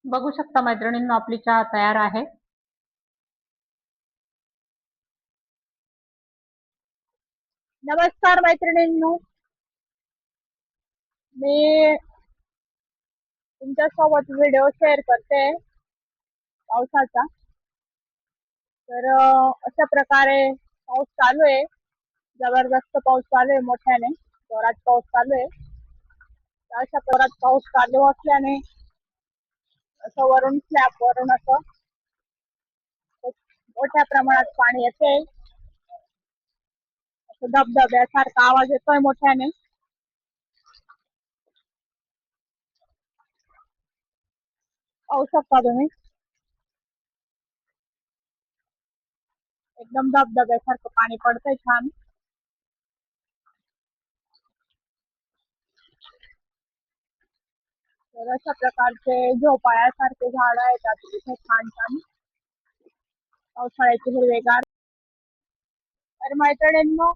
बघू शकता मैत्रिणींनो, आपली चहा तयार आहे. नमस्कार मैत्रिणींनो, मी तुमच्यासोबत व्हिडिओ शेअर करते पावसाचा. तर अशा प्रकारे पाऊस चालू आहे. जबरदस्त पाऊस चालू आहे, मोठ्याने जोरात पाऊस चालू आहे. तर अशा जोरात पाऊस चालू असल्याने असं वरून स्लॅब वरून असं खूप मोठ्या प्रमाणात पाणी येते. असं धबधब्यासारखा आवाज येतोय मोठ्याने. पाहू शकता तुम्ही, एकदम धबधब्यासारखं पाणी पडतंय छान. तर अशा प्रकारचे झोपाळ्यासारखे झाड आहेत आता तिथे छान छान पावसाळ्याचे हिरवेगार. तर मैत्रिणींनो,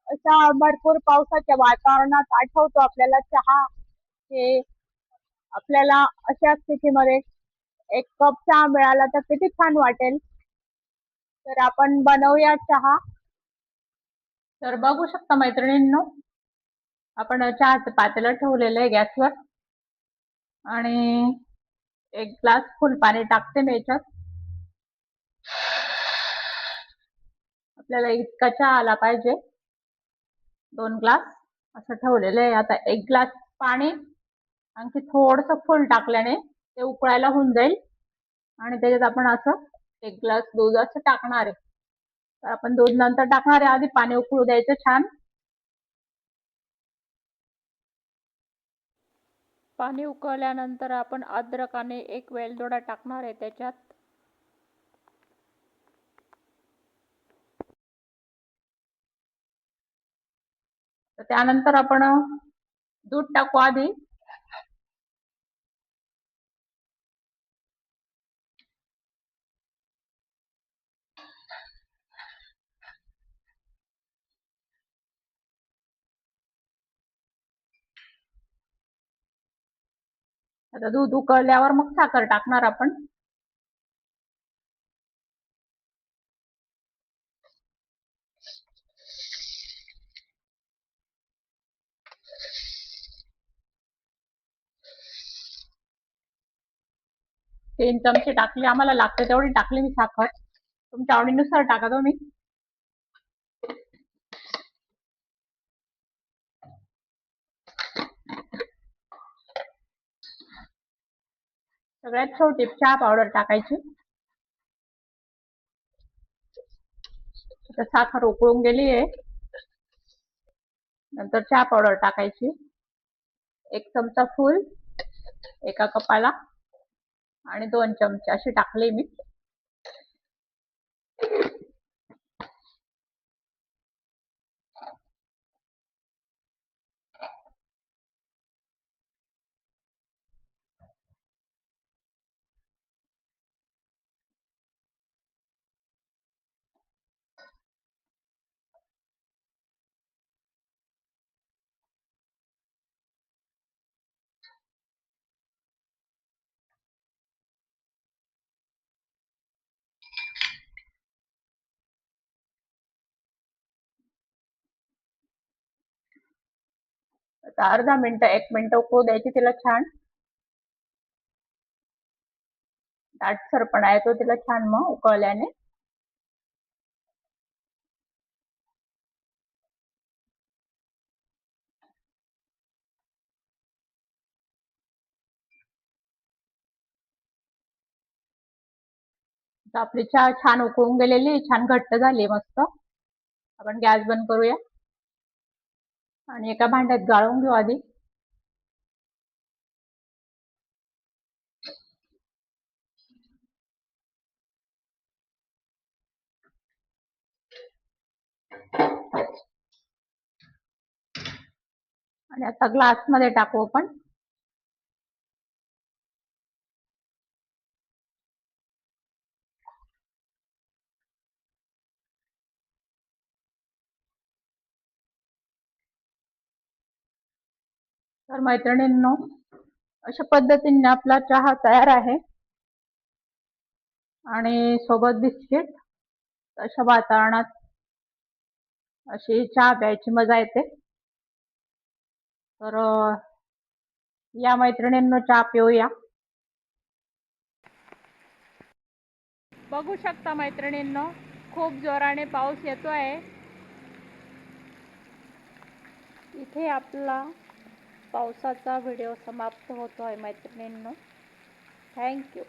अशा भरपूर पावसाच्या वातावरणात आठवतो आपल्याला चहा. हे आपल्याला अशा स्थितीमध्ये एक कप चहा मिळाला तर किती छान वाटेल. तर आपण बनवूया चहा. तर बघू शकता मैत्रिणींनो, आपण चहाचं पातेलं ठेवलेलं आहे गॅसवर आणि एक ग्लास फुल पाणी टाकते मी याच्यात. आपल्याला इतका चहा आला पाहिजे, 2 ग्लास असं ठेवलेलं आहे. आता 1 ग्लास पाणी आणखी थोडंसं फुल टाकल्याने ते उकळायला होऊन जाईल आणि त्याच्यात आपण असं 1 ग्लास दूध असं टाकणार आहे. तर आपण दूध नंतर टाकणार आहे, आधी पाणी उकळू द्यायचं छान. पाणी उकळल्यानंतर आपण अद्रक आणि एक वेलदोडा टाकणार आहे त्याच्यात. तर त्यानंतर आपण दूध टाकू आधी. आता दूध उकळल्यावर मग साखर टाकणार आपण. तीन चमचे टाकले, आम्हाला लागते तेवढी टाकली मी साखर. तुमच्या आवडीनुसार टाका तुम्ही. सगळ्यात शेवटी चहा पावडर टाकायची. आता साखर उकळून गेली आहे. नंतर चहा पावडर टाकायची, 1 चमचा फुल एका कपाला आणि 2 चमचे अशी टाकली मी. आता अर्धा मिनिट 1 मिनिट उकळू द्यायची तिला छान. दाटसरपणा येतो तिला छान मग उकळल्याने. आता आपली चहा छान उकळून गेलेली, छान घट्ट झाली मस्त. आपण गॅस बंद करूया आणि एका भांड्यात गाळून घेऊ आधी. आणि आता ग्लास मध्ये टाकू आपण. तर मैत्रिणींनो, अशा पद्धतीने आपला चहा तयार आहे आणि सोबत बिस्किट. अशा वातावरणात अशी चहा प्यायची मजा येते. तर या मैत्रिणींनो चहा पिऊया. बघू शकता मैत्रिणींनो, खूप जोराने पाऊस येतोय. इथे आपला पावसाचा व्हिडिओ समाप्त होतोय मैत्रिणींनो. थँक्यू.